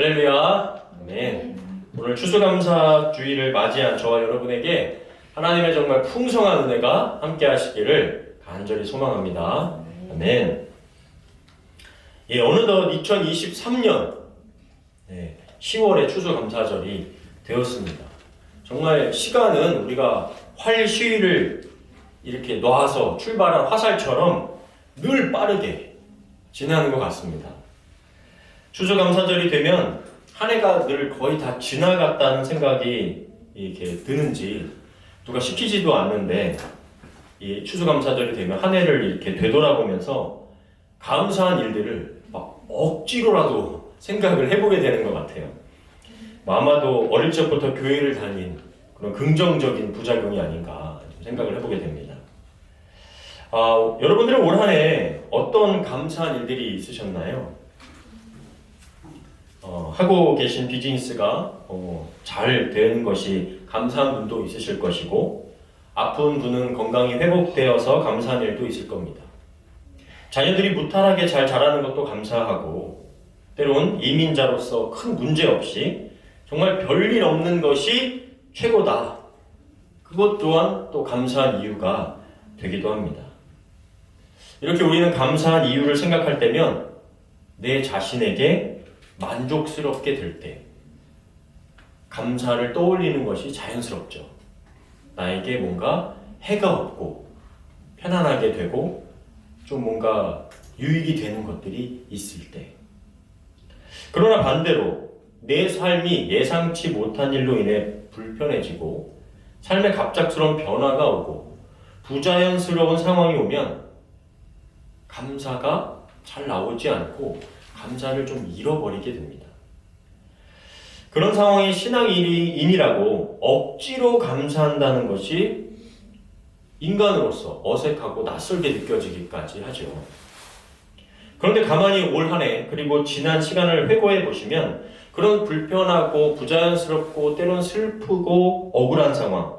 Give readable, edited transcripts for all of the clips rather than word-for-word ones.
할렐루야. 아멘. 오늘 추수감사주의를 맞이한 저와 여러분에게 하나님의 정말 풍성한 은혜가 함께 하시기를 간절히 소망합니다. 아멘. 예, 어느덧 2023년 10월의 추수감사절이 되었습니다. 정말 시간은 우리가 활시위를 이렇게 놔서 출발한 화살처럼 늘 빠르게 지나는 것 같습니다. 추수감사절이 되면 한 해가 늘 거의 다 지나갔다는 생각이 이렇게 드는지 누가 시키지도 않는데 이 추수감사절이 되면 한 해를 이렇게 되돌아보면서 감사한 일들을 막 억지로라도 생각을 해보게 되는 것 같아요. 아마도 어릴 적부터 교회를 다닌 그런 긍정적인 부작용이 아닌가 생각을 해보게 됩니다. 여러분들은 올 한 해 어떤 감사한 일들이 있으셨나요? 하고 계신 비즈니스가 잘 되는 것이 감사한 분도 있으실 것이고, 아픈 분은 건강이 회복되어서 감사한 일도 있을 겁니다. 자녀들이 무탈하게 잘 자라는 것도 감사하고, 때론 이민자로서 큰 문제 없이 정말 별일 없는 것이 최고다. 그것 또한 또 감사한 이유가 되기도 합니다. 이렇게 우리는 감사한 이유를 생각할 때면 내 자신에게 만족스럽게 될 때 감사를 떠올리는 것이 자연스럽죠. 나에게 뭔가 해가 없고 편안하게 되고 좀 뭔가 유익이 되는 것들이 있을 때. 그러나 반대로 내 삶이 예상치 못한 일로 인해 불편해지고 삶에 갑작스러운 변화가 오고 부자연스러운 상황이 오면 감사가 잘 나오지 않고 감사를 좀 잃어버리게 됩니다. 그런 상황이 신앙인이라고 억지로 감사한다는 것이 인간으로서 어색하고 낯설게 느껴지기까지 하죠. 그런데 가만히 올 한 해 그리고 지난 시간을 회고해 보시면 그런 불편하고 부자연스럽고 때론 슬프고 억울한 상황,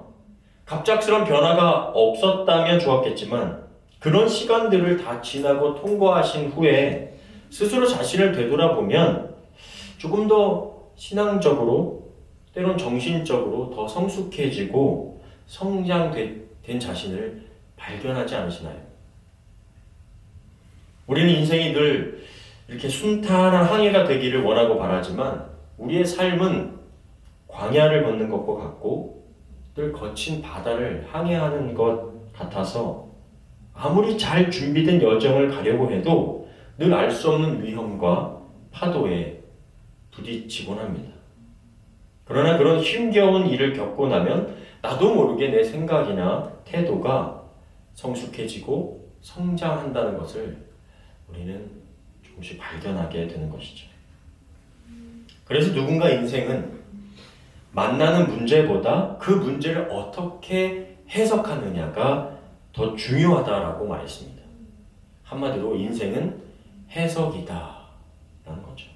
갑작스러운 변화가 없었다면 좋았겠지만 그런 시간들을 다 지나고 통과하신 후에 스스로 자신을 되돌아보면 조금 더 신앙적으로 때론 정신적으로 더 성숙해지고 성장된 자신을 발견하지 않으시나요? 우리는 인생이 늘 이렇게 순탄한 항해가 되기를 원하고 바라지만 우리의 삶은 광야를 걷는 것과 같고 늘 거친 바다를 항해하는 것 같아서 아무리 잘 준비된 여정을 가려고 해도 늘 알 수 없는 위험과 파도에 부딪히곤 합니다. 그러나 그런 힘겨운 일을 겪고 나면 나도 모르게 내 생각이나 태도가 성숙해지고 성장한다는 것을 우리는 조금씩 발견하게 되는 것이죠. 그래서 누군가 인생은 만나는 문제보다 그 문제를 어떻게 해석하느냐가 더 중요하다라고 말했습니다. 한마디로 인생은 해석이다 라는 거죠.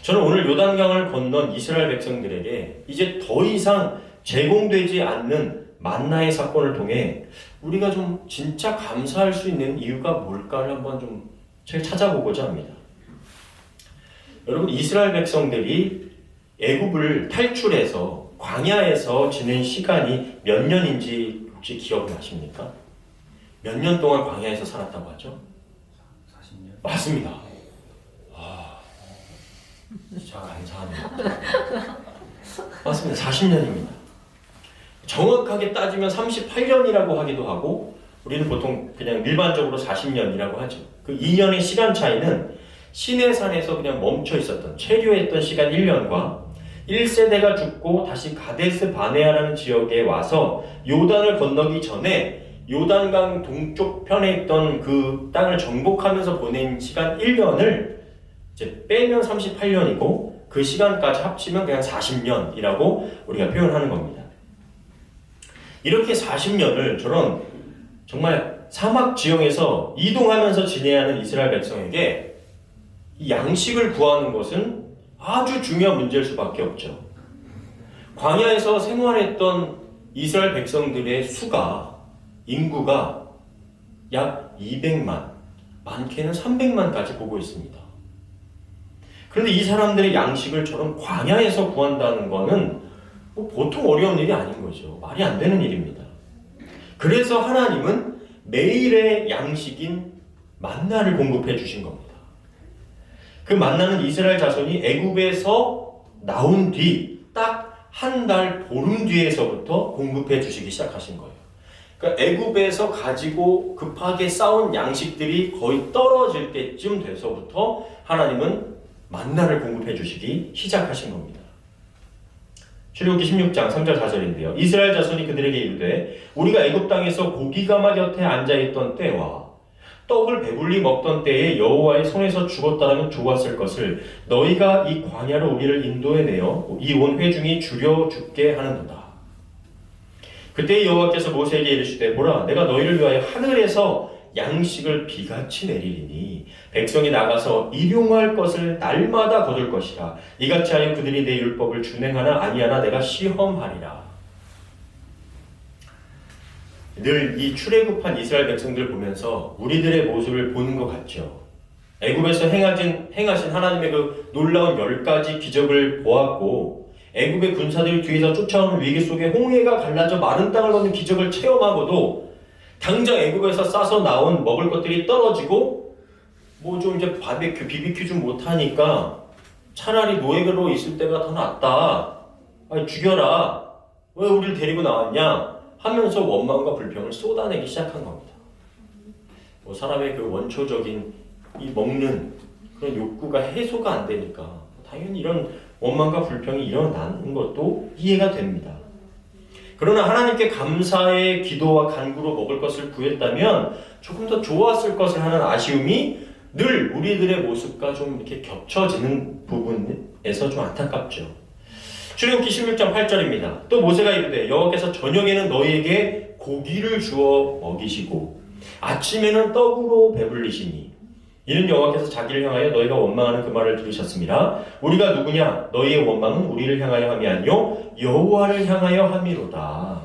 저는 오늘 요단강을 건넌 이스라엘 백성들에게 이제 더 이상 제공되지 않는 만나의 사건을 통해 우리가 좀 진짜 감사할 수 있는 이유가 뭘까를 한번 좀 찾아보고자 합니다. 여러분, 이스라엘 백성들이 애굽을 탈출해서 광야에서 지낸 시간이 몇 년인지 혹시 기억이 나십니까? 몇 년 동안 광야에서 살았다고 하죠? 40년? 맞습니다. 진짜 감사합니다. 맞습니다. 40년입니다. 정확하게 따지면 38년이라고 하기도 하고 우리는 보통 그냥 일반적으로 40년이라고 하죠. 그 2년의 시간 차이는 시내산에서 그냥 멈춰 있었던 체류했던 시간 1년과 1세대가 죽고 다시 가데스 바네아라는 지역에 와서 요단을 건너기 전에 요단강 동쪽 편에 있던 그 땅을 정복하면서 보낸 시간 1년을 이제 빼면 38년이고 그 시간까지 합치면 그냥 40년이라고 우리가 표현하는 겁니다. 이렇게 40년을 저런 정말 사막 지형에서 이동하면서 지내야 하는 이스라엘 백성에게 이 양식을 구하는 것은 아주 중요한 문제일 수밖에 없죠. 광야에서 생활했던 이스라엘 백성들의 인구가 약 200만, 많게는 300만까지 보고 있습니다. 그런데 이 사람들의 양식을 저런 광야에서 구한다는 거는 뭐 보통 어려운 일이 아닌 거죠. 말이 안 되는 일입니다. 그래서 하나님은 매일의 양식인 만나를 공급해 주신 겁니다. 그 만나는 이스라엘 자손이 애굽에서 나온 뒤 딱 한 달 보름 뒤에서부터 공급해 주시기 시작하신 거예요. 그러니까 애굽에서 가지고 급하게 쌓은 양식들이 거의 떨어질 때쯤 돼서부터 하나님은 만나를 공급해 주시기 시작하신 겁니다. 출애굽기 16장 3절 4절인데요. 이스라엘 자손이 그들에게 이르되 우리가 애굽 땅에서 고기가마 곁에 앉아있던 때와 떡을 배불리 먹던 때에 여호와의 손에서 죽었다라면 좋았을 것을 너희가 이 광야로 우리를 인도해내어 이 온 회중이 줄여 죽게 하는도다. 그때 여호와께서 모세에게 이르시되 보라 내가 너희를 위하여 하늘에서 양식을 비같이 내리리니 백성이 나가서 일용할 것을 날마다 거둘 것이라. 이같이 하여 그들이 내 율법을 준행하나 아니하나 내가 시험하리라. 늘 이 출애굽한 이스라엘 백성들 보면서 우리들의 모습을 보는 것 같죠. 애굽에서 행하신 하나님의 그 놀라운 10가지 기적을 보았고 애굽의 군사들이 뒤에서 쫓아오는 위기 속에 홍해가 갈라져 마른 땅을 걷는 기적을 체험하고도 당장 애굽에서 싸서 나온 먹을 것들이 떨어지고 뭐 좀 이제 BBQ 좀 못하니까 차라리 노예로 있을 때가 더 낫다. 아니, 죽여라. 왜 우리를 데리고 나왔냐? 하면서 원망과 불평을 쏟아내기 시작한 겁니다. 뭐 사람의 그 원초적인 이 먹는 그런 욕구가 해소가 안 되니까 당연히 이런 원망과 불평이 일어나는 것도 이해가 됩니다. 그러나 하나님께 감사의 기도와 간구로 먹을 것을 구했다면 조금 더 좋았을 것을 하는 아쉬움이 늘 우리들의 모습과 좀 이렇게 겹쳐지는 부분에서 좀 안타깝죠. 출애굽기 16장 8절입니다. 또 모세가 이르되 여호와께서 저녁에는 너희에게 고기를 주어 먹이시고 아침에는 떡으로 배불리시니 이는 여호와께서 자기를 향하여 너희가 원망하는 그 말을 들으셨습니다. 우리가 누구냐? 너희의 원망은 우리를 향하여 함이 아니요 여호와를 향하여 함이로다.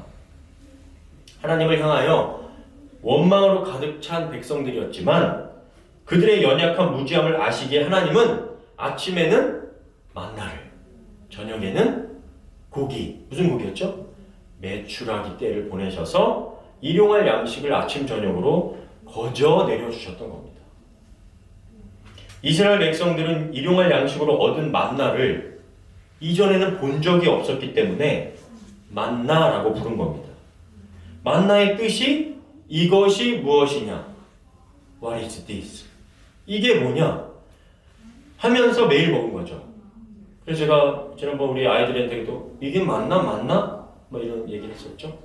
하나님을 향하여 원망으로 가득 찬 백성들이었지만 그들의 연약한 무지함을 아시기에 하나님은 아침에는 만나를, 저녁에는 고기, 무슨 고기였죠? 메추라기 떼를 보내셔서 일용할 양식을 아침 저녁으로 거저 내려주셨던 겁니다. 이스라엘 백성들은 일용할 양식으로 얻은 만나를 이전에는 본 적이 없었기 때문에 만나라고 부른 겁니다. 만나의 뜻이 이것이 무엇이냐? What is this? 이게 뭐냐? 하면서 매일 먹은 거죠. 그래서 제가 지난번 우리 아이들한테도 이게 맞나? 뭐 이런 얘기를 했었죠.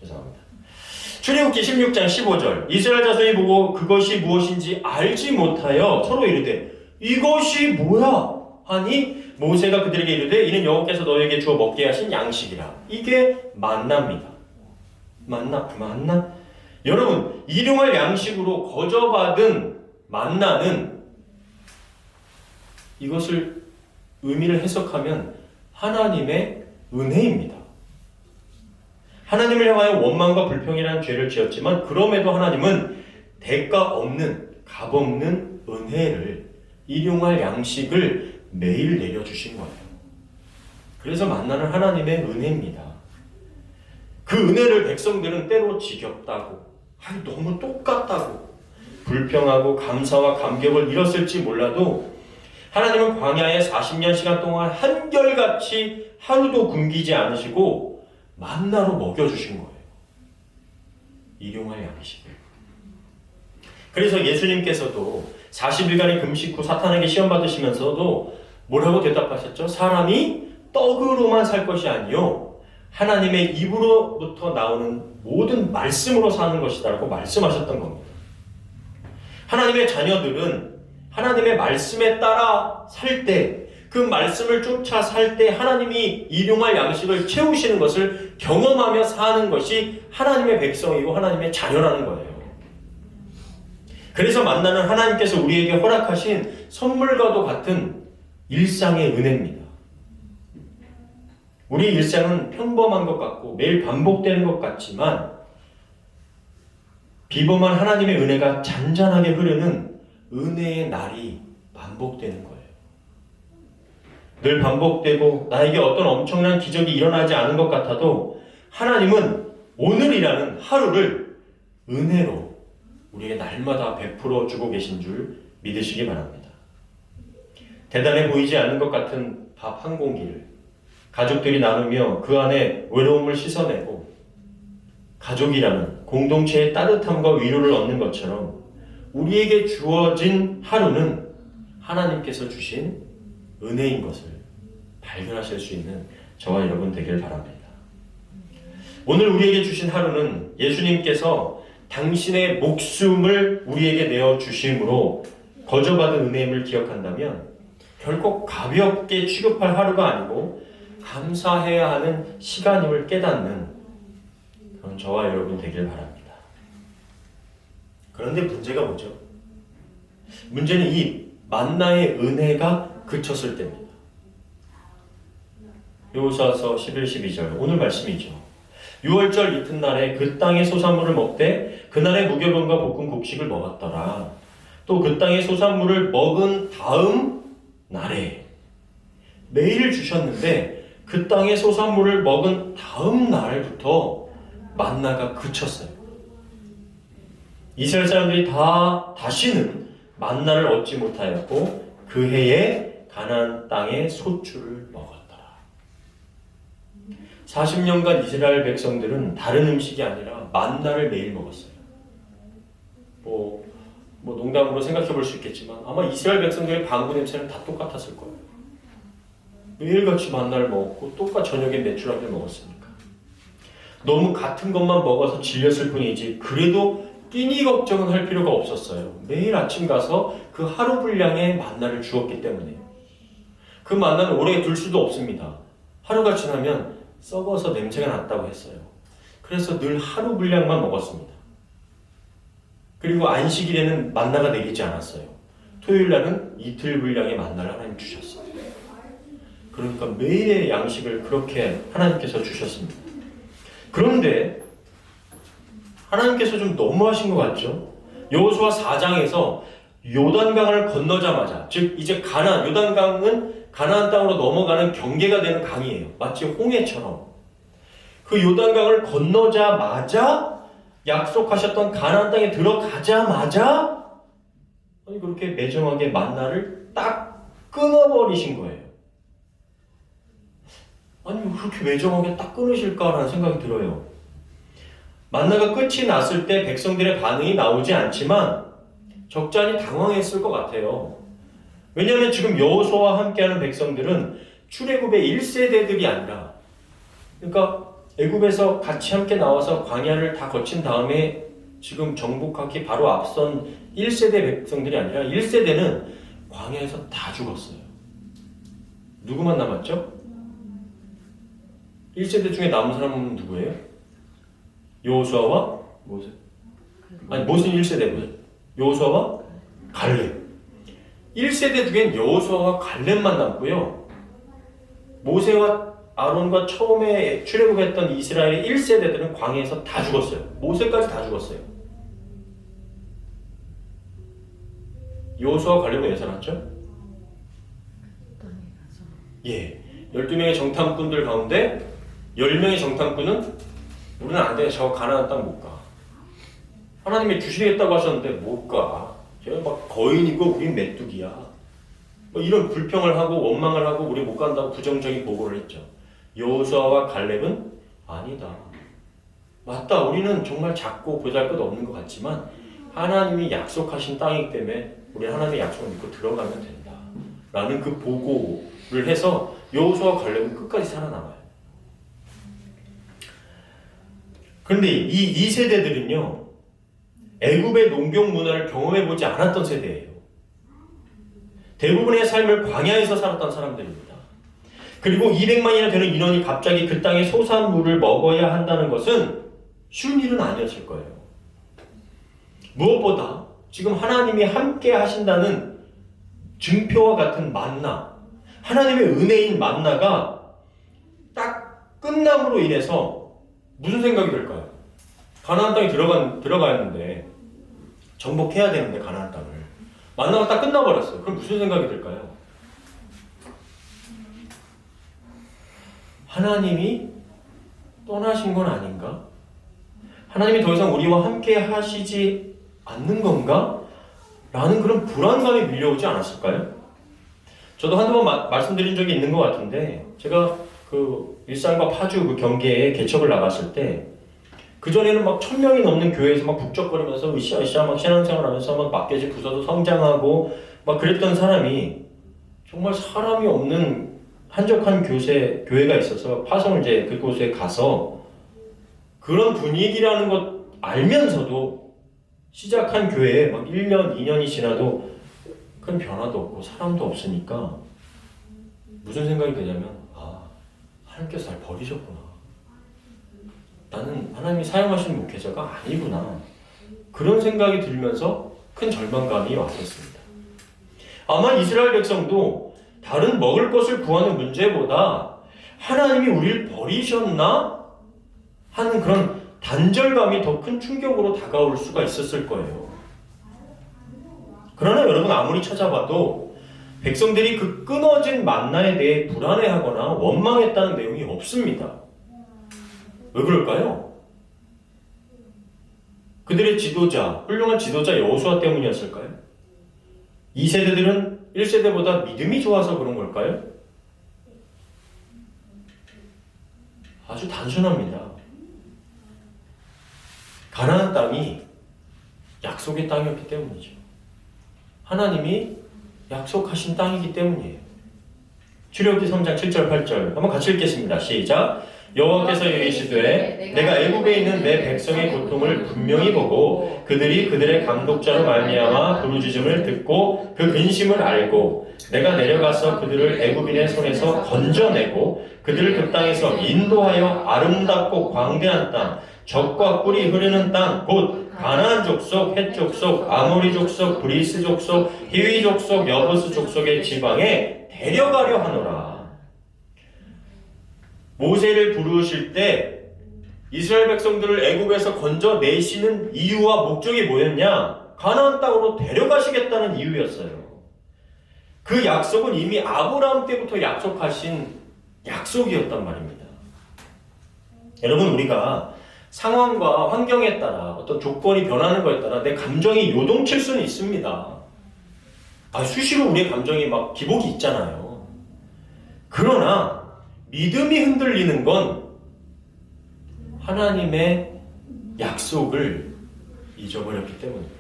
죄송합니다. 출애굽기 16장 15절 이스라엘 자손이 보고 그것이 무엇인지 알지 못하여 서로 이르되 이것이 뭐야? 하니 모세가 그들에게 이르되 이는 여호와께서 너희에게 주어 먹게 하신 양식이라. 이게 만나입니다. 만나? 여러분 일용할 양식으로 거저받은 만나는 이것을 의미를 해석하면 하나님의 은혜입니다. 하나님을 향하여 원망과 불평이라는 죄를 지었지만 그럼에도 하나님은 대가 없는 값없는 은혜를 일용할 양식을 매일 내려주신 거예요. 그래서 만나는 하나님의 은혜입니다. 그 은혜를 백성들은 때로 지겹다고 너무 똑같다고 불평하고 감사와 감격을 잃었을지 몰라도 하나님은 광야에 40년 시간 동안 한결같이 하루도 굶기지 않으시고 만나로 먹여주신 거예요. 일용할 양식을. 그래서 예수님께서도 40일간의 금식 후 사탄에게 시험받으시면서도 뭐라고 대답하셨죠? 사람이 떡으로만 살 것이 아니요 하나님의 입으로부터 나오는 모든 말씀으로 사는 것이다 라고 말씀하셨던 겁니다. 하나님의 자녀들은 하나님의 말씀에 따라 살 때, 그 말씀을 쫓아 살 때 하나님이 일용할 양식을 채우시는 것을 경험하며 사는 것이 하나님의 백성이고 하나님의 자녀라는 거예요. 그래서 만나는 하나님께서 우리에게 허락하신 선물과도 같은 일상의 은혜입니다. 우리 일상은 평범한 것 같고 매일 반복되는 것 같지만 비범한 하나님의 은혜가 잔잔하게 흐르는 은혜의 날이 반복되는 거예요. 늘 반복되고 나에게 어떤 엄청난 기적이 일어나지 않은 것 같아도 하나님은 오늘이라는 하루를 은혜로 우리에게 날마다 베풀어 주고 계신 줄 믿으시기 바랍니다. 대단해 보이지 않는 것 같은 밥 한 공기를 가족들이 나누며 그 안에 외로움을 씻어내고 가족이라는 공동체의 따뜻함과 위로를 얻는 것처럼 우리에게 주어진 하루는 하나님께서 주신 은혜인 것을 발견하실 수 있는 저와 여러분 되길 바랍니다. 오늘 우리에게 주신 하루는 예수님께서 당신의 목숨을 우리에게 내어주심으로 거저받은 은혜임을 기억한다면 결코 가볍게 취급할 하루가 아니고 감사해야 하는 시간임을 깨닫는 그런 저와 여러분 되길 바랍니다. 그런데 문제가 뭐죠? 문제는 이 만나의 은혜가 그쳤을 때입니다. 여호수아서 11, 12절 오늘 말씀이죠. 6월절 이튿날에 그 땅의 소산물을 먹되 그날의 무교병과 볶은 곡식을 먹었더라. 또 그 땅의 소산물을 먹은 다음 날에 매일 주셨는데 그 땅의 소산물을 먹은 다음 날부터 만나가 그쳤어요. 이스라엘 사람들이 다시는 만나를 얻지 못하였고 그 해에 가나안 땅의 소출을 먹었더라. 40년간 이스라엘 백성들은 다른 음식이 아니라 만나를 매일 먹었어요. 뭐 농담으로 생각해 볼 수 있겠지만 아마 이스라엘 백성들의 방구 냄새는 다 똑같았을 거예요. 매일같이 만나를 먹었고 똑같이 저녁에 메추라기를 먹었으니까. 너무 같은 것만 먹어서 질렸을 뿐이지 그래도 끼니 걱정은 할 필요가 없었어요. 매일 아침 가서 그 하루 분량의 만나를 주었기 때문에. 그 만나는 오래 둘 수도 없습니다. 하루가 지나면 썩어서 냄새가 났다고 했어요. 그래서 늘 하루 분량만 먹었습니다. 그리고 안식일에는 만나가 내리지 않았어요. 토요일 날은 이틀 분량의 만나를 하나님 주셨어요. 그러니까 매일의 양식을 그렇게 하나님께서 주셨습니다. 그런데 하나님께서 좀 너무하신 것 같죠? 여호수아 4장에서 요단강을 건너자마자, 즉 이제 요단강은 가나안 땅으로 넘어가는 경계가 되는 강이에요. 마치 홍해처럼. 그 요단강을 건너자마자 약속하셨던 가나안 땅에 들어가자마자 아니 그렇게 매정하게 만나를 딱 끊어버리신 거예요. 아니 그렇게 매정하게 딱 끊으실까라는 생각이 들어요. 만나가 끝이 났을 때 백성들의 반응이 나오지 않지만 적잖이 당황했을 것 같아요. 왜냐하면 지금 여호수아와 함께하는 백성들은 출애굽의 1세대들이 아니라 그러니까 애굽에서 같이 함께 나와서 광야를 다 거친 다음에 지금 정복하기 바로 앞선 1세대 백성들이 아니라 1세대는 광야에서 다 죽었어요. 누구만 남았죠? 1세대 중에 남은 사람은 누구예요? 여호수아와 모세. 아니 모세는 1세대고요. 여호수아와 갈렙. 1세대 중엔 여호수아와 갈렙만 남고요. 모세와 아론과 처음에 출애굽했던 이스라엘의 1세대들은 광야에서 다 죽었어요. 모세까지 다 죽었어요. 여호수아와 갈렙은 왜 살았죠? 예, 12명의 정탐꾼들 가운데 10명의 정탐꾼은 우리는 안 돼. 저 가나안 땅 못 가. 하나님이 주시겠다고 하셨는데 못 가. 제가 막 거인이고 우린 메뚜기야. 뭐 이런 불평을 하고 원망을 하고 우리 못 간다고 부정적인 보고를 했죠. 여호수아와 갈렙은 아니다. 맞다. 우리는 정말 작고 보잘것없는 것 같지만 하나님이 약속하신 땅이기 때문에 우리 하나님의 약속을 믿고 들어가면 된다. 라는 그 보고를 해서 여호수아와 갈렙은 끝까지 살아남아요. 그런데 이 세대들은요. 애굽의 농경 문화를 경험해보지 않았던 세대예요. 대부분의 삶을 광야에서 살았던 사람들입니다. 그리고 200만이나 되는 인원이 갑자기 그 땅의 소산물을 먹어야 한다는 것은 쉬운 일은 아니었을 거예요. 무엇보다 지금 하나님이 함께 하신다는 증표와 같은 만나, 하나님의 은혜인 만나가 딱 끝남으로 인해서 무슨 생각이 들까요? 가나안 땅에 들어가야 하는데 정복해야 되는데 가나안 땅을 만나가 딱 끝나버렸어요. 그럼 무슨 생각이 들까요? 하나님이 떠나신 건 아닌가? 하나님이 더 이상 우리와 함께 하시지 않는 건가? 라는 그런 불안감이 밀려오지 않았을까요? 저도 한두 번 말씀드린 적이 있는 것 같은데, 제가 그 일산과 파주 그 경계에 개척을 나갔을 때, 그전에는 막 1000명이 넘는 교회에서 막 북적거리면서 으쌰으쌰 막 신앙생활하면서 막 막개지 부서도 성장하고 막 그랬던 사람이 정말 사람이 없는 한적한 교회가 있어서 파송을 이제 그곳에 가서 그런 분위기라는 것 알면서도 시작한 교회에 막 1년, 2년이 지나도 큰 변화도 없고 사람도 없으니까 무슨 생각이 드냐면, 아, 하나님께서 날 버리셨구나. 나는 하나님이 사용하시는 목회자가 아니구나. 그런 생각이 들면서 큰 절망감이 왔었습니다. 아마 이스라엘 백성도 다른 먹을 것을 구하는 문제보다 하나님이 우리를 버리셨나? 하는 그런 단절감이 더 큰 충격으로 다가올 수가 있었을 거예요. 그러나 여러분, 아무리 찾아봐도 백성들이 그 끊어진 만나에 대해 불안해하거나 원망했다는 내용이 없습니다. 왜 그럴까요? 그들의 지도자, 훌륭한 지도자 여호수아 때문이었을까요? 이 세대들은 1세대보다 믿음이 좋아서 그런 걸까요? 아주 단순합니다. 가나안 땅이 약속의 땅이었기 때문이죠. 하나님이 약속하신 땅이기 때문이에요. 출애굽기 3장 7절 8절 한번 같이 읽겠습니다. 시작. 여호와께서 이르시되 내가 애굽에 있는 내 백성의 고통을 분명히 보고 그들이 그들의 감독자로 말미암아 부르짖음을 듣고 그 근심을 알고 내가 내려가서 그들을 애굽인의 손에서 건져내고 그들을 그 땅에서 인도하여 아름답고 광대한 땅, 젖과 꿀이 흐르는 땅, 곧 가나안 족속, 헷 족속, 아모리 족속, 브리스 족속, 히위 족속, 여부스 족속의 지방에 데려가려 하노라. 모세를 부르실 때 이스라엘 백성들을 애굽에서 건져내시는 이유와 목적이 뭐였냐? 가나안 땅으로 데려가시겠다는 이유였어요. 그 약속은 이미 아브라함 때부터 약속하신 약속이었단 말입니다. 여러분, 우리가 상황과 환경에 따라 어떤 조건이 변하는 것에 따라 내 감정이 요동칠 수는 있습니다. 수시로 우리의 감정이 막 기복이 있잖아요. 그러나 믿음이 흔들리는 건 하나님의 약속을 잊어버렸기 때문입니다.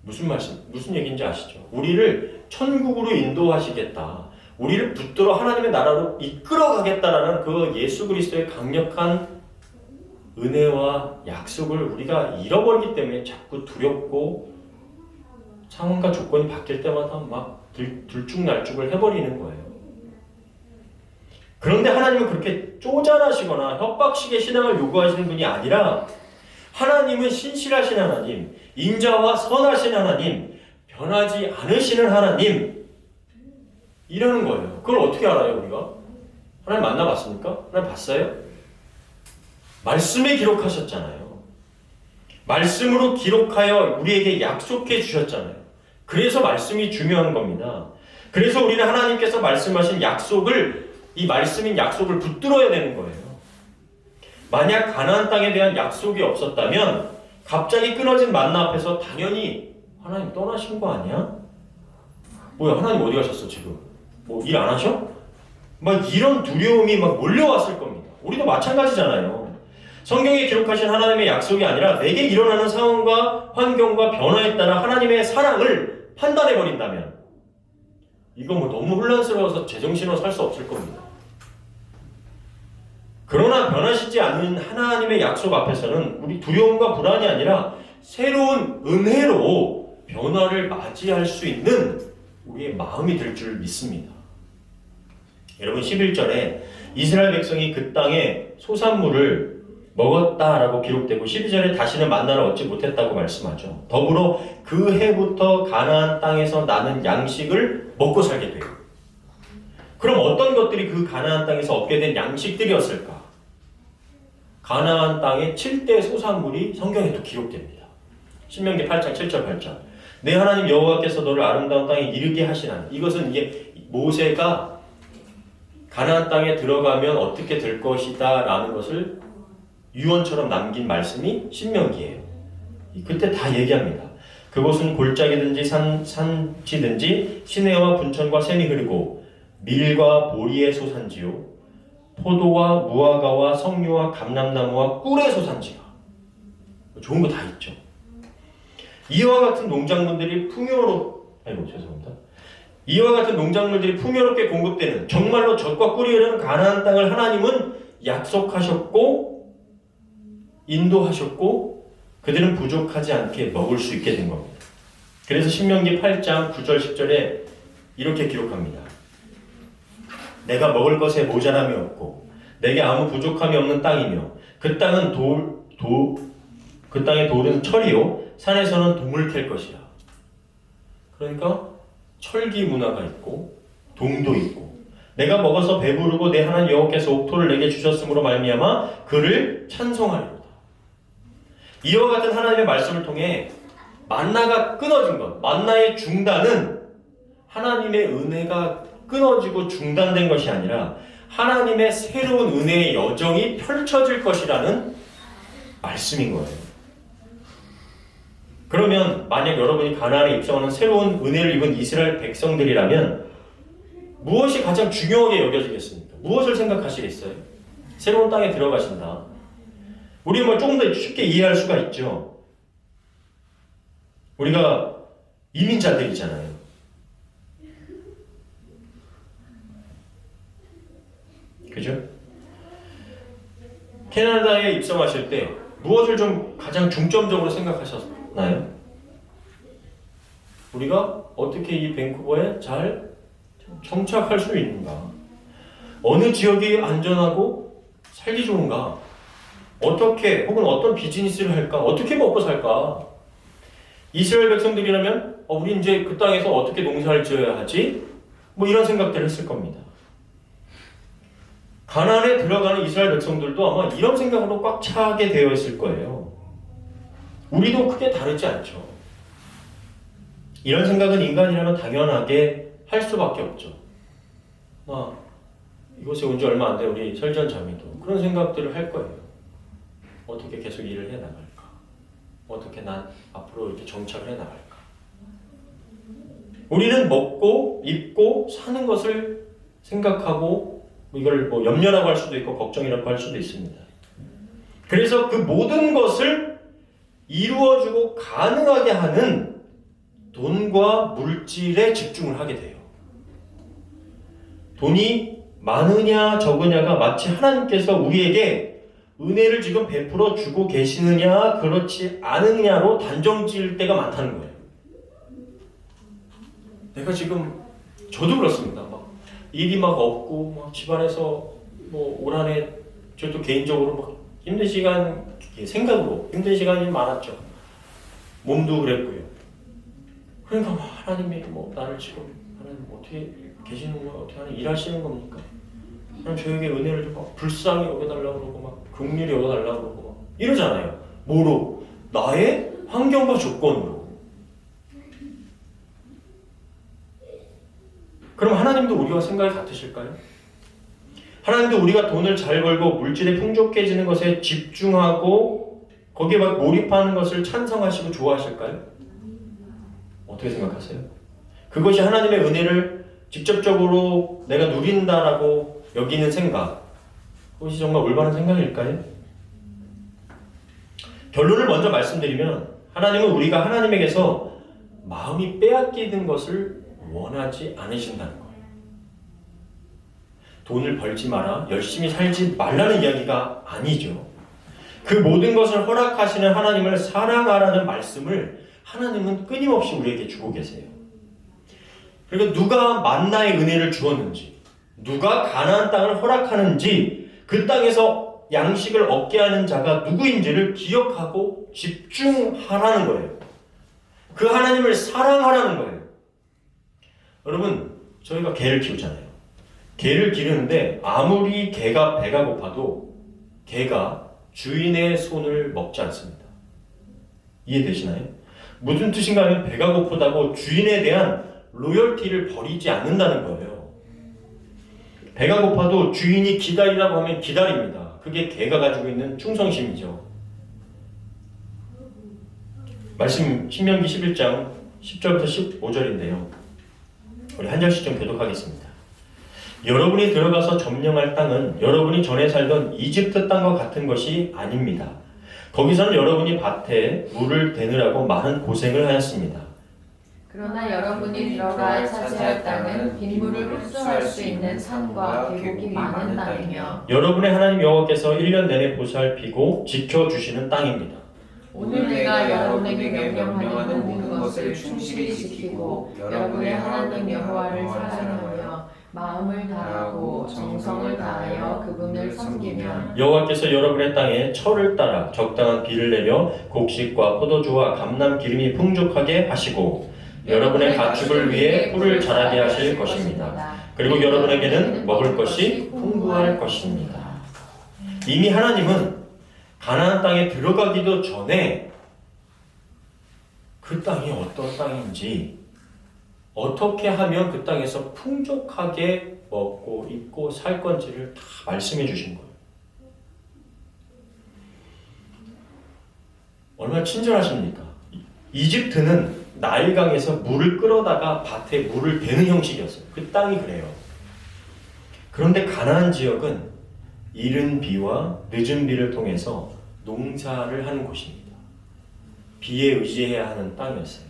무슨 얘기인지 아시죠? 우리를 천국으로 인도하시겠다. 우리를 붙들어 하나님의 나라로 이끌어가겠다라는 그 예수 그리스도의 강력한 은혜와 약속을 우리가 잃어버리기 때문에 자꾸 두렵고 상황과 조건이 바뀔 때마다 막 들쭉날쭉을 해버리는 거예요. 그런데 하나님은 그렇게 쪼잔하시거나 협박식의 신앙을 요구하시는 분이 아니라 하나님은 신실하신 하나님, 인자와 선하신 하나님, 변하지 않으시는 하나님, 이러는 거예요. 그걸 어떻게 알아요, 우리가? 하나님 만나봤습니까? 하나님 봤어요? 말씀에 기록하셨잖아요. 말씀으로 기록하여 우리에게 약속해 주셨잖아요. 그래서 말씀이 중요한 겁니다. 그래서 우리는 하나님께서 말씀하신 약속을, 이 말씀인 약속을 붙들어야 되는 거예요. 만약 가나안 땅에 대한 약속이 없었다면 갑자기 끊어진 만나 앞에서 당연히 하나님 떠나신 거 아니야? 뭐야, 하나님 어디 가셨어 지금? 뭐 일 안 하셔? 막 이런 두려움이 막 몰려왔을 겁니다. 우리도 마찬가지잖아요. 성경에 기록하신 하나님의 약속이 아니라 내게 일어나는 상황과 환경과 변화에 따라 하나님의 사랑을 판단해버린다면 이건 뭐 너무 혼란스러워서 제정신으로 살 수 없을 겁니다. 그러나 변하시지 않는 하나님의 약속 앞에서는 우리 두려움과 불안이 아니라 새로운 은혜로 변화를 맞이할 수 있는 우리의 마음이 될 줄 믿습니다. 여러분, 11절에 이스라엘 백성이 그 땅의 소산물을 먹었다라고 기록되고 12절에 다시는 만나를 얻지 못했다고 말씀하죠. 더불어 그 해부터 가나안 땅에서 나는 양식을 먹고 살게 돼요. 그럼 어떤 것들이 그 가나안 땅에서 얻게 된 양식들이었을까? 가나안 땅의 7대 소산물이 성경에 또 기록됩니다. 신명기 8장 7절 8절. 내 하나님 여호와께서 너를 아름다운 땅에 이르게 하시나니. 이것은 이게 모세가 가나안 땅에 들어가면 어떻게 될 것이다 라는 것을 유언처럼 남긴 말씀이 신명기예요. 그때 다 얘기합니다. 그곳은 골짜기든지 산지든지 시내와 분천과 샘이 흐르고 밀과 보리의 소산지요 포도와 무화과와 석류와 감람나무와 꿀의 소산지가 좋은 거 다 있죠. 이와 같은 농작물들이 이와 같은 농작물들이 풍요롭게 공급되는 정말로 젖과 꿀이 흐르는 가나안 땅을 하나님은 약속하셨고 인도하셨고 그들은 부족하지 않게 먹을 수 있게 된 겁니다. 그래서 신명기 8장 9절 10절에 이렇게 기록합니다. 내가 먹을 것에 모자람이 없고 내게 아무 부족함이 없는 땅이며 그 땅은 그 땅의 돌은 철이요 산에서는 동을 캘 것이라. 그러니까 철기 문화가 있고 동도 있고 내가 먹어서 배부르고 내 하나님 여호와께서 옥토를 내게 주셨으므로 말미암아 그를 찬송하리로다. 이와 같은 하나님의 말씀을 통해 만나가 끊어진 것, 만나의 중단은 하나님의 은혜가 끊어지고 중단된 것이 아니라 하나님의 새로운 은혜의 여정이 펼쳐질 것이라는 말씀인 거예요. 그러면 만약 여러분이 가나안에 입성하는 새로운 은혜를 입은 이스라엘 백성들이라면 무엇이 가장 중요하게 여겨지겠습니까? 무엇을 생각하시겠어요? 새로운 땅에 들어가신다. 우리 조금 더 쉽게 이해할 수가 있죠. 우리가 이민자들이잖아요. 그죠? 캐나다에 입성하실 때 무엇을 좀 가장 중점적으로 생각하셨나요? 우리가 어떻게 이 밴쿠버에 잘 정착할 수 있는가? 어느 지역이 안전하고 살기 좋은가? 어떻게 혹은 어떤 비즈니스를 할까? 어떻게 먹고 살까? 이스라엘 백성들이라면 우리 이제 그 땅에서 어떻게 농사를 지어야 하지? 뭐 이런 생각들을 했을 겁니다. 가나안에 들어가는 이스라엘 백성들도 아마 이런 생각으로 꽉 차게 되어 있을 거예요. 우리도 크게 다르지 않죠. 이런 생각은 인간이라면 당연하게 할 수밖에 없죠. 이곳에 온 지 얼마 안 돼 우리 설전 자매도 그런 생각들을 할 거예요. 어떻게 계속 일을 해 나갈까? 어떻게 난 앞으로 이렇게 정착을 해 나갈까? 우리는 먹고 입고 사는 것을 생각하고 이걸 염려라고 할 수도 있고 걱정이라고 할 수도 있습니다. 그래서 그 모든 것을 이루어주고 가능하게 하는 돈과 물질에 집중을 하게 돼요. 돈이 많으냐 적으냐가 마치 하나님께서 우리에게 은혜를 지금 베풀어 주고 계시느냐 그렇지 않느냐로 단정 지을 때가 많다는 거예요. 내가 지금 저도 그렇습니다. 일이 없고 집안에서 올 한해 저도 개인적으로 힘든 시간 생각으로 힘든 시간이 많았죠. 몸도 그랬고요. 그러니까 하나님이 나를 지금 하나님 어떻게 계시는 거야? 어떻게 하나 일하시는 겁니까? 하나님 저에게 은혜를 좀 불쌍히 여겨달라고 그러고 긍휼히 여겨달라고 그러고 이러잖아요. 뭐로? 나의 환경과 조건으로. 그럼 하나님도 우리와 생각이 같으실까요? 하나님도 우리가 돈을 잘 벌고 물질에 풍족해지는 것에 집중하고 거기에 몰입하는 것을 찬성하시고 좋아하실까요? 어떻게 생각하세요? 그것이 하나님의 은혜를 직접적으로 내가 누린다라고 여기는 생각, 그것이 정말 올바른 생각일까요? 결론을 먼저 말씀드리면 하나님은 우리가 하나님에게서 마음이 빼앗기는 것을 원하지 않으신다는 거예요. 돈을 벌지 마라, 열심히 살지 말라는 이야기가 아니죠. 그 모든 것을 허락하시는 하나님을 사랑하라는 말씀을 하나님은 끊임없이 우리에게 주고 계세요. 그리고 누가 만나의 은혜를 주었는지, 누가 가나안 땅을 허락하는지, 그 땅에서 양식을 얻게 하는 자가 누구인지를 기억하고 집중하라는 거예요. 그 하나님을 사랑하라는 거예요. 여러분, 저희가 개를 키우잖아요. 개를 기르는데 아무리 개가 배가 고파도 개가 주인의 손을 먹지 않습니다. 이해되시나요? 무슨 뜻인가 하면 배가 고프다고 주인에 대한 로열티를 버리지 않는다는 거예요. 배가 고파도 주인이 기다리라고 하면 기다립니다. 그게 개가 가지고 있는 충성심이죠. 말씀 신명기 11장 10절부터 15절인데요. 우리 한 절씩 좀 교독하겠습니다. 여러분이 들어가서 점령할 땅은 여러분이 전에 살던 이집트 땅과 같은 것이 아닙니다. 거기서는 여러분이 밭에 물을 대느라고 많은 고생을 하였습니다. 그러나 여러분이 들어가 차지할 땅은 빗물을 흡수할 수 있는 산과 계곡이 많은 땅이며 여러분의 하나님 여호와께서 1년 내내 보살피고 지켜주시는 땅입니다. 오늘 내가 여러분에게 명령하는 모든 것을 충실히 지키고 여러분의 하나님 여호와를 사랑하며 마음을 다하고 정성을 다하여 그분을 섬기면 여호와께서 여러분의 땅에 철을 따라 적당한 비를 내려 곡식과 포도주와 감람 기름이 풍족하게 하시고 여러분의 가축을 위해 꿀을 자라게 하실 것입니다. 그리고 여러분에게는 먹을 것이 풍부할 것입니다. 이미 하나님은 가나안 땅에 들어가기도 전에 그 땅이 어떤 땅인지, 어떻게 하면 그 땅에서 풍족하게 먹고 입고 살 건지를 다 말씀해 주신 거예요. 얼마나 친절하십니까? 이집트는 나일강에서 물을 끌어다가 밭에 물을 대는 형식이었어요. 그 땅이 그래요. 그런데 가나안 지역은 이른 비와 늦은 비를 통해서 농사를 하는 곳입니다. 비에 의지해야 하는 땅이었어요.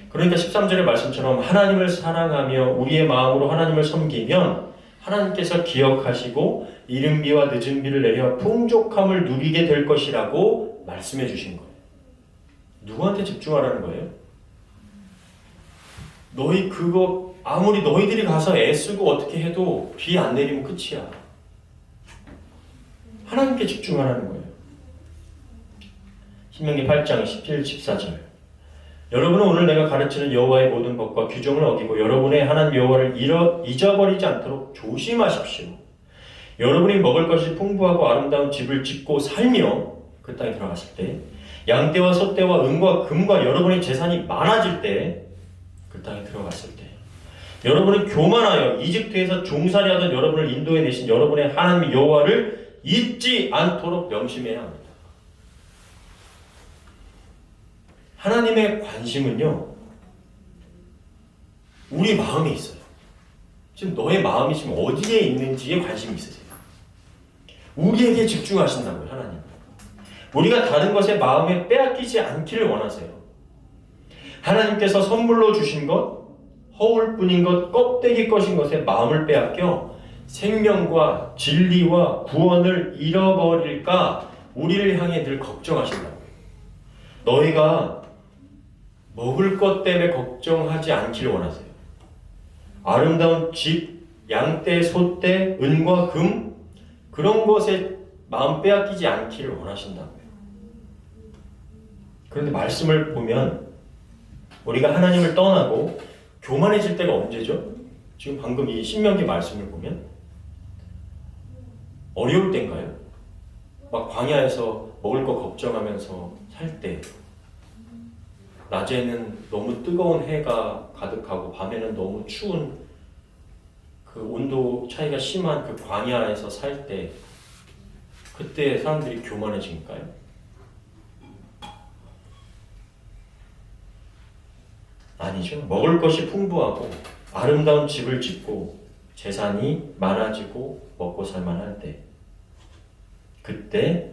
그러니까 13절의 말씀처럼 하나님을 사랑하며 우리의 마음으로 하나님을 섬기면 하나님께서 기억하시고 이른 비와 늦은 비를 내려 풍족함을 누리게 될 것이라고 말씀해 주신 거예요. 누구한테 집중하라는 거예요? 너희 그거 아무리 너희들이 가서 애쓰고 어떻게 해도 비 안 내리면 끝이야. 하나님께 집중하라는 거예요. 신명기 8장 17, 14절. 여러분은 오늘 내가 가르치는 여호와의 모든 법과 규정을 어기고 여러분의 하나님 여호와를 잊어버리지 않도록 조심하십시오. 여러분이 먹을 것이 풍부하고 아름다운 집을 짓고 살며 그 땅에 들어갔을 때 양떼와 소떼와 은과 금과 여러분의 재산이 많아질 때 그 땅에 들어갔을 때 여러분은 교만하여 이집트에서 종살이하던 여러분을 인도해 내신 여러분의 하나님 여호와를 잊지 않도록 명심해야 합니다. 하나님의 관심은요, 우리 마음에 있어요. 지금 너의 마음이 지금 어디에 있는지에 관심이 있으세요. 우리에게 집중하신다고요, 하나님. 우리가 다른 것에 마음에 빼앗기지 않기를 원하세요. 하나님께서 선물로 주신 것, 허울뿐인 것, 껍데기 것인 것에 마음을 빼앗겨 생명과 진리와 구원을 잃어버릴까 우리를 향해 늘 걱정하신다고요. 너희가 먹을 것 때문에 걱정하지 않기를 원하세요. 아름다운 집, 양떼, 소떼, 은과 금 그런 것에 마음 빼앗기지 않기를 원하신다고요. 그런데 말씀을 보면 우리가 하나님을 떠나고 교만해질 때가 언제죠? 지금 방금 이 신명기 말씀을 보면 어려울 때인가요? 막 광야에서 먹을 거 걱정하면서 살 때, 낮에는 너무 뜨거운 해가 가득하고 밤에는 너무 추운 그 온도 차이가 심한 그 광야에서 살 때, 그때 사람들이 교만해질까요? 아니죠. 먹을 것이 풍부하고 아름다운 집을 짓고 재산이 많아지고 먹고 살만할 때, 그때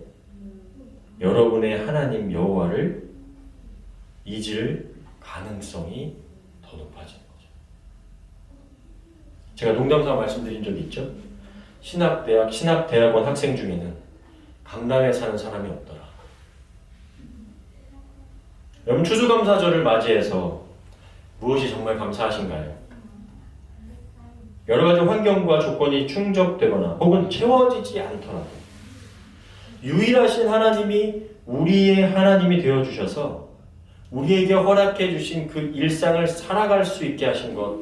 여러분의 하나님 여호와를 잊을 가능성이 더 높아지는 거죠. 제가 농담삼아 말씀드린 적이 있죠. 신학대학원 학생 중에는 강남에 사는 사람이 없더라. 여러분, 추수감사절을 맞이해서 무엇이 정말 감사하신가요? 여러 가지 환경과 조건이 충족되거나 혹은 채워지지 않더라도 유일하신 하나님이 우리의 하나님이 되어주셔서 우리에게 허락해 주신 그 일상을 살아갈 수 있게 하신 것,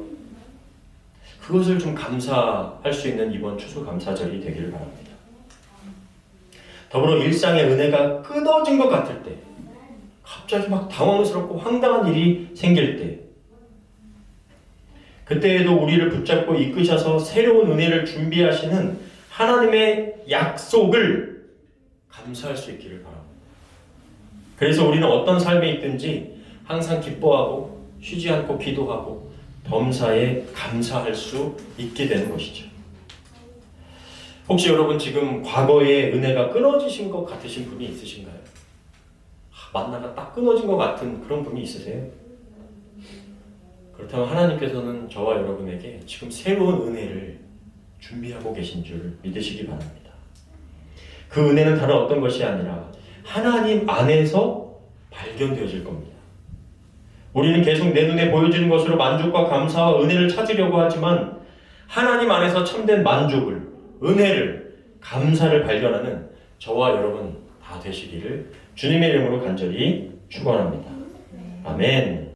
그것을 좀 감사할 수 있는 이번 추수감사절이 되기를 바랍니다. 더불어 일상의 은혜가 끊어진 것 같을 때, 갑자기 막 당황스럽고 황당한 일이 생길 때, 그때에도 우리를 붙잡고 이끄셔서 새로운 은혜를 준비하시는 하나님의 약속을 감사할 수 있기를 바랍니다. 그래서 우리는 어떤 삶에 있든지 항상 기뻐하고 쉬지 않고 기도하고 범사에 감사할 수 있게 되는 것이죠. 혹시 여러분 지금 과거의 은혜가 끊어지신 것 같으신 분이 있으신가요? 만나가 딱 끊어진 것 같은 그런 분이 있으세요? 그렇다면 하나님께서는 저와 여러분에게 지금 새로운 은혜를 준비하고 계신 줄 믿으시기 바랍니다. 그 은혜는 다른 어떤 것이 아니라 하나님 안에서 발견되어질 겁니다. 우리는 계속 내 눈에 보여지는 것으로 만족과 감사와 은혜를 찾으려고 하지만 하나님 안에서 참된 만족을, 은혜를, 감사를 발견하는 저와 여러분 다 되시기를 주님의 이름으로 간절히 축원합니다. 아멘.